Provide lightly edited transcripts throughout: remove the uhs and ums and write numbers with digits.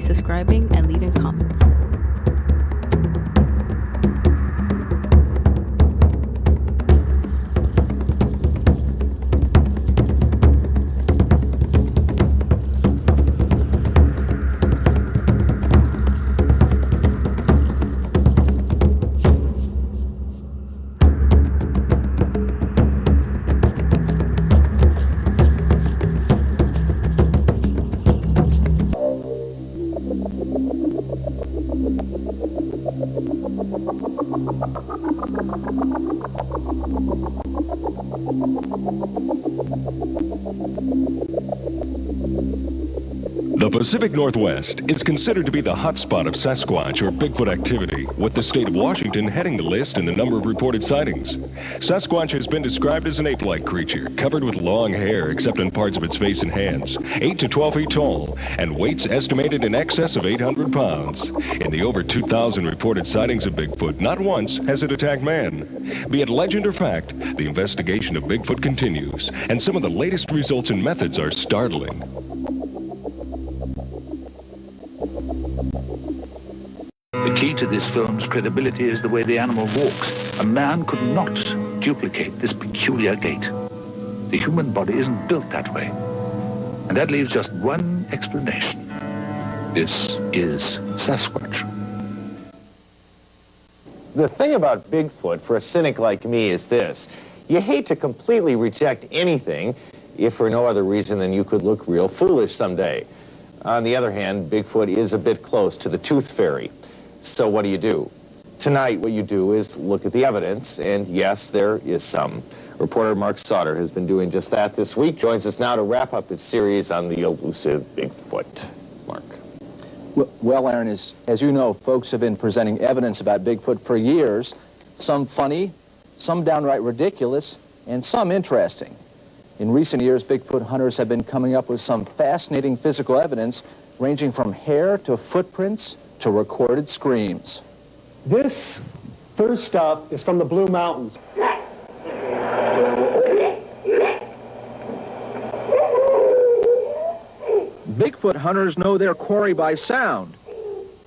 subscribing, and leaving comments. The Pacific Northwest is considered to be the hotspot of Sasquatch or Bigfoot activity, with the state of Washington heading the list in the number of reported sightings. Sasquatch has been described as an ape-like creature, covered with long hair except in parts of its face and hands, 8 to 12 feet tall, and weights estimated in excess of 800 pounds. In the over 2,000 reported sightings of Bigfoot, not once has it attacked man. Be it legend or fact, the investigation of Bigfoot continues, and some of the latest results and methods are startling. The key to this film's credibility is the way the animal walks. A man could not duplicate this peculiar gait. The human body isn't built that way. And that leaves just one explanation. This is Sasquatch. The thing about Bigfoot for a cynic like me is this. You hate to completely reject anything if for no other reason than you could look real foolish someday. On the other hand, Bigfoot is a bit close to the tooth fairy. So what do? Tonight, what you do is look at the evidence, and yes, there is some. Reporter Mark Sauter has been doing just that this week, joins us now to wrap up his series on the elusive Bigfoot. Mark. Well, Aaron, as you know, folks have been presenting evidence about Bigfoot for years, some funny, some downright ridiculous, and some interesting. In recent years, Bigfoot hunters have been coming up with some fascinating physical evidence, ranging from hair to footprints to recorded screams. This first stuff is from the Blue Mountains. Bigfoot hunters know their quarry by sound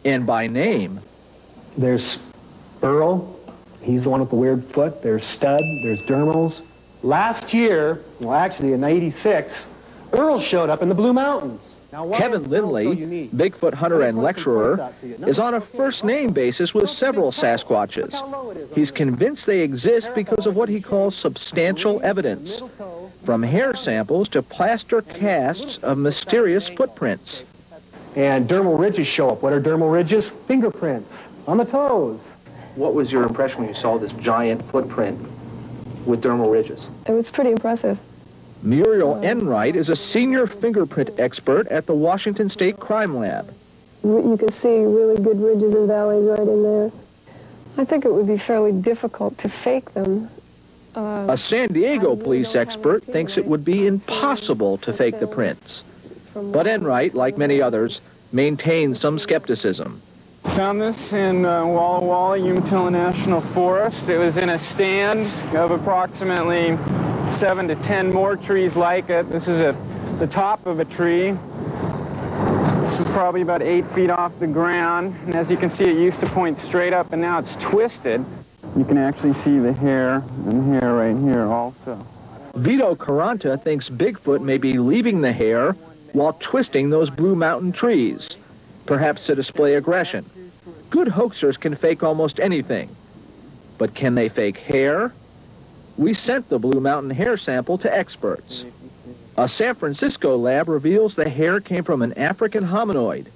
and by name. There's Earl, he's the one with the weird foot. There's Stud, there's Dermals. Last year, well actually in '86, Earl showed up in the Blue Mountains. Kevin Lindley, Bigfoot hunter and lecturer, is on a first-name basis with several Sasquatches. He's convinced they exist because of what he calls substantial evidence, from hair samples to plaster casts of mysterious footprints. And dermal ridges show up. What are dermal ridges? Fingerprints on the toes. What was your impression when you saw this giant footprint with dermal ridges? It was pretty impressive. Muriel Enright is a senior fingerprint expert at the Washington State Crime Lab. You can see really good ridges and valleys right in there. I think it would be fairly difficult to fake them. A San Diego police expert thinks it would be impossible to fake the prints. But Enright, like many others, maintains some skepticism. Found this in Walla Walla, Umatilla National Forest. It was in a stand of approximately 7 to 10 more trees like it. This is at the top of a tree. This is probably about 8 feet off the ground. And as you can see, it used to point straight up, and now it's twisted. You can actually see the hair and hair right here also. Vito Quaranta thinks Bigfoot may be leaving the hair while twisting those Blue Mountain trees, perhaps to display aggression. Good hoaxers can fake almost anything. But can they fake hair? We sent the Blue Mountain hair sample to experts. A San Francisco lab reveals the hair came from an African hominoid,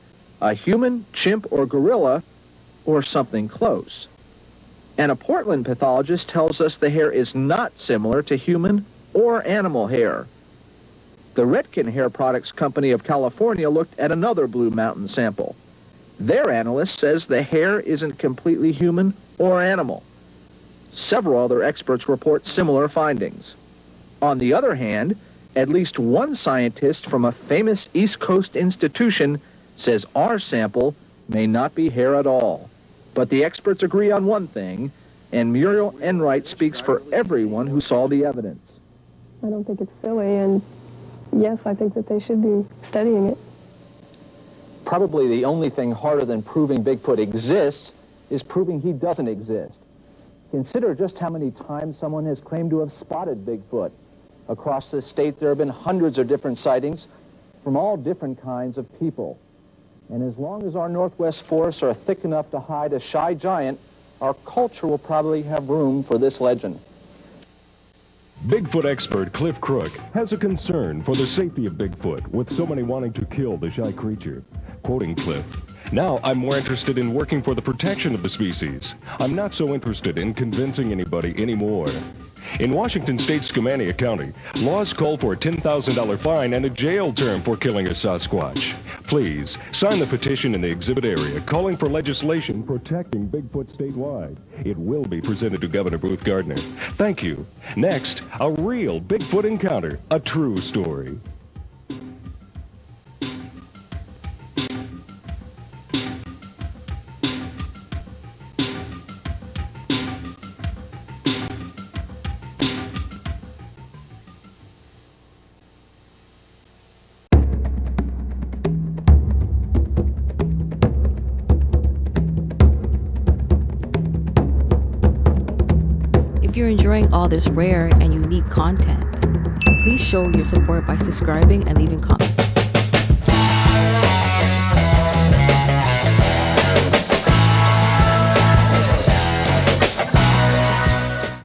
a human, chimp, or gorilla, or something close. And a Portland pathologist tells us the hair is not similar to human or animal hair. The Redken Hair Products Company of California looked at another Blue Mountain sample. Their analyst says the hair isn't completely human or animal. Several other experts report similar findings. On the other hand, at least one scientist from a famous East Coast institution says our sample may not be hair at all. But the experts agree on one thing, and Muriel Enright speaks for everyone who saw the evidence. I don't think it's silly, and yes, I think that they should be studying it. Probably the only thing harder than proving Bigfoot exists is proving he doesn't exist. Consider just how many times someone has claimed to have spotted Bigfoot. Across the state, there have been hundreds of different sightings from all different kinds of people. And as long as our Northwest forests are thick enough to hide a shy giant, our culture will probably have room for this legend. Bigfoot expert Cliff Crook has a concern for the safety of Bigfoot, with so many wanting to kill the shy creature. Quoting Cliff, "Now I'm more interested in working for the protection of the species. I'm not so interested in convincing anybody anymore." In Washington State's Skamania County, laws call for a $10,000 fine and a jail term for killing a Sasquatch. Please sign the petition in the exhibit area calling for legislation protecting Bigfoot statewide. It will be presented to Governor Booth Gardner. Thank you. Next, a real Bigfoot encounter, a true story. If you're enjoying all this rare and unique content, please show your support by subscribing and leaving comments.